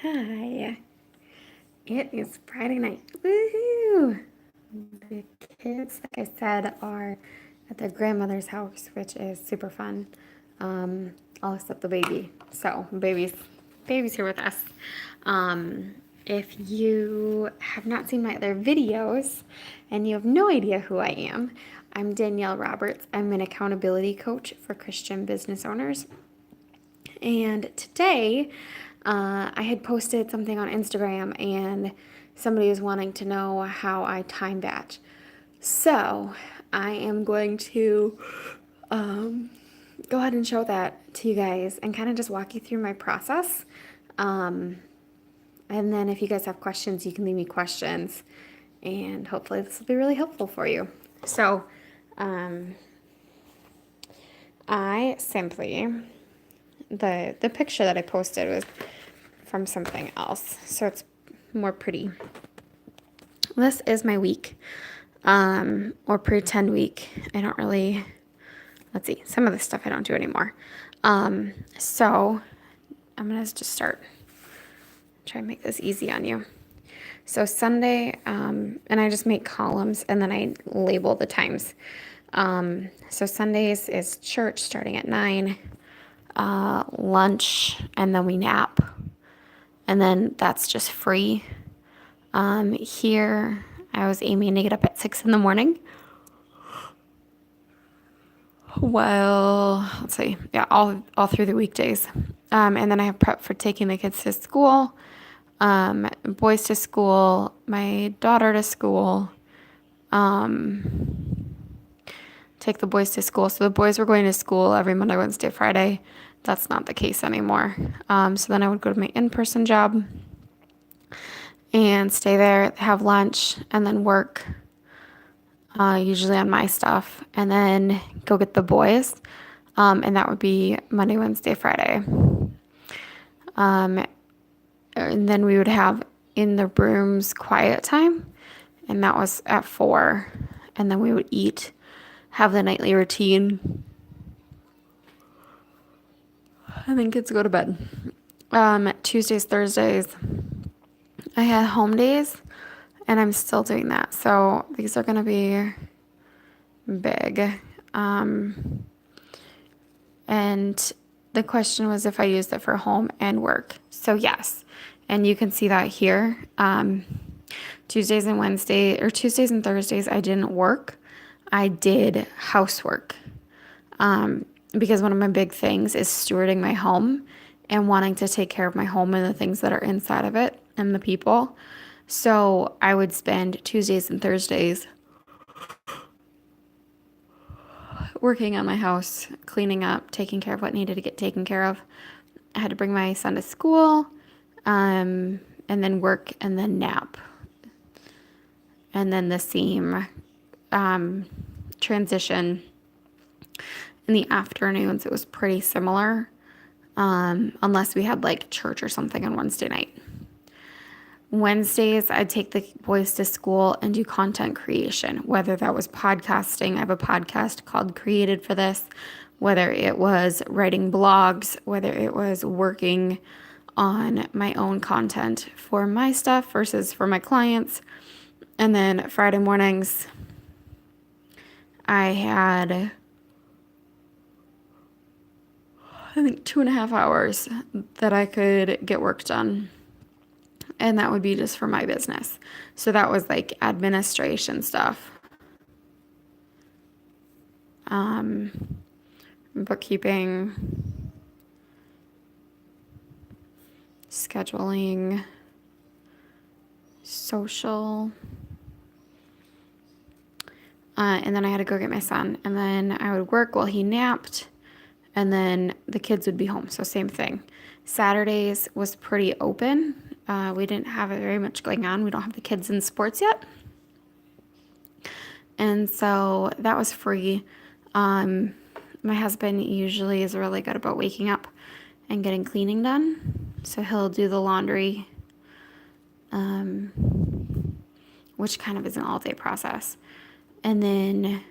Hi. It is Friday night. Woohoo! The kids, like I said, are at their grandmother's house, which is super fun. All except the baby. So baby's here with us. Um, if you have not seen my other videos and you have no idea who I am, I'm Danielle Roberts. I'm an accountability coach for Christian business owners. And today, I had posted something on Instagram, and somebody was wanting to know how I time batch. So I am going to go ahead and show that to you guys and kind of just walk you through my process. Um, and then if you guys have questions, you can leave me questions, and hopefully this will be really helpful for you. So um, I simply the picture that I posted was from something else, so it's more pretty. This is my week, or pretend week. I don't really, let's see, some of the stuff I don't do anymore. So I'm gonna just start, try and make this easy on you. So Sunday, and I just make columns and then I label the times. So Sundays is church starting at 9, lunch, and then we nap. And then that's just free. Here, I was aiming to get up at 6 in the morning. Well, let's see, yeah, all through the weekdays. And then I have prep for taking the kids to school, boys to school, my daughter to school, take the boys to school. So the boys were going to school every Monday, Wednesday, Friday. That's not the case anymore. So then I would go to my in-person job and stay there, have lunch, and then work, usually on my stuff, and then go get the boys. And that would be Monday, Wednesday, Friday. And then we would have in the rooms quiet time, and that was at 4. And then we would eat, have the nightly routine, and then kids go to bed. Tuesdays, Thursdays, I had home days, and I'm still doing that. So these are going to be big. And the question was if I used it for home and work. So yes, and you can see that here. Tuesdays and Thursdays, I didn't work. I did housework. Because one of my big things is stewarding my home and wanting to take care of my home and the things that are inside of it and the people. So I would spend Tuesdays and Thursdays working on my house, cleaning up, taking care of what needed to get taken care of. I had to bring my son to school, and then work, and then nap. And then the same transition in the afternoons, it was pretty similar, unless we had like church or something on Wednesday night. Wednesdays, I'd take the boys to school and do content creation, whether that was podcasting. I have a podcast called Created for This, whether it was writing blogs, whether it was working on my own content for my stuff versus for my clients. And then Friday mornings, I had, I think, 2.5 hours that I could get work done. And that would be just for my business. So that was like administration stuff, bookkeeping, scheduling, social. And then I had to go get my son. And then I would work while he napped. And then the kids would be home. So same thing. Saturdays was pretty open. We didn't have very much going on. We don't have the kids in sports yet. And so that was free. My husband usually is really good about waking up and getting cleaning done. So he'll do the laundry, which kind of is an all-day process. And then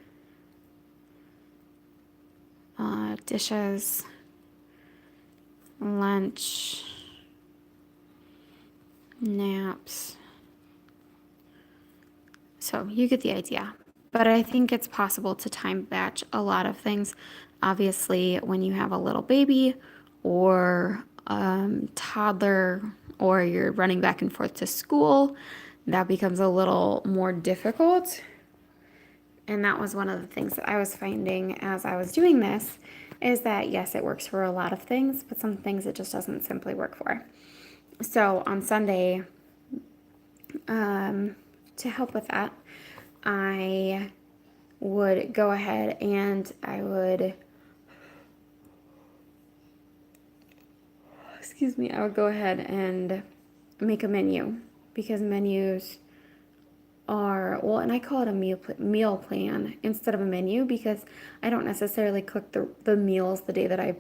dishes, lunch, naps. So you get the idea. But I think it's possible to time batch a lot of things. Obviously, when you have a little baby or toddler, or you're running back and forth to school, that becomes a little more difficult. And that was one of the things that I was finding as I was doing this, is that yes, it works for a lot of things, but some things it just doesn't simply work for. So on Sunday, to help with that, I would go ahead and I would, I would go ahead and make a menu, because menus are, well, and I call it a meal plan instead of a menu, because I don't necessarily cook the meals the day that I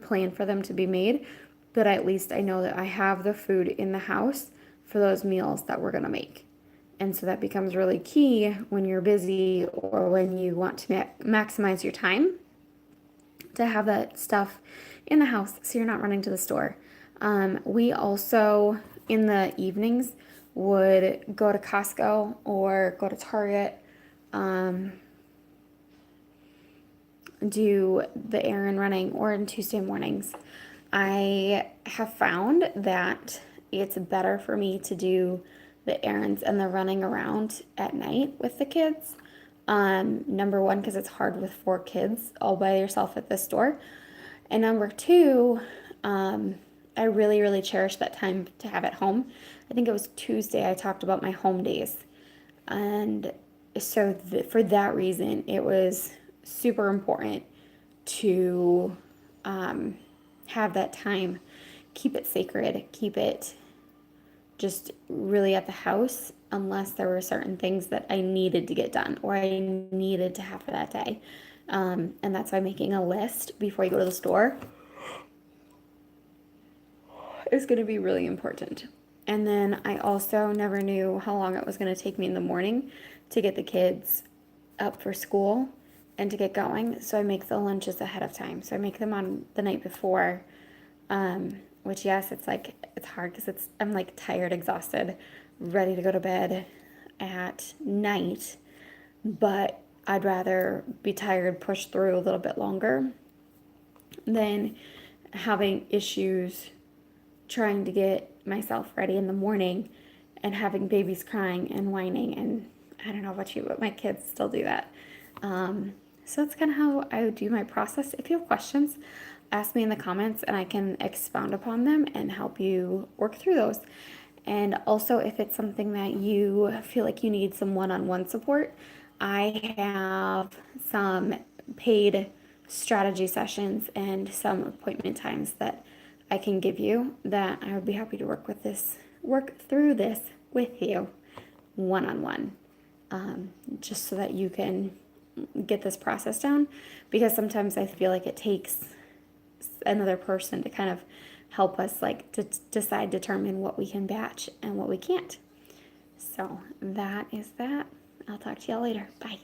plan for them to be made, but at least I know that I have the food in the house for those meals that we're going to make. And so that becomes really key when you're busy or when you want to maximize your time, to have that stuff in the house so you're not running to the store. We also, in the evenings, would go to Costco or go to Target, do the errand running, or in Tuesday mornings. I have found that it's better for me to do the errands and the running around at night with the kids. Number one, because it's hard with 4 kids all by yourself at the store. And number two, I really, really cherish that time to have at home. I think it was Tuesday I talked about my home days. And so for that reason, it was super important to have that time, keep it sacred, keep it just really at the house, unless there were certain things that I needed to get done or I needed to have for that day. And that's why making a list before you go to the store is going to be really important. And then I also never knew how long it was going to take me in the morning to get the kids up for school and to get going. So I make the lunches ahead of time. So I make them on the night before, which yes, it's hard because I'm like tired, exhausted, ready to go to bed at night, but I'd rather be tired, push through a little bit longer than having issues trying to get myself ready in the morning and having babies crying and whining. And I don't know about you, but my kids still do that. So that's kind of how I do my process. If you have questions, ask me in the comments and I can expound upon them and help you work through those. And also, if it's something that you feel like you need some one-on-one support, I have some paid strategy sessions and some appointment times that I can give you that I would be happy to work through this with you one-on-one, just so that you can get this process down, because sometimes I feel like it takes another person to kind of help us like to determine what we can batch and what we can't. So that is that. I'll talk to y'all later. Bye.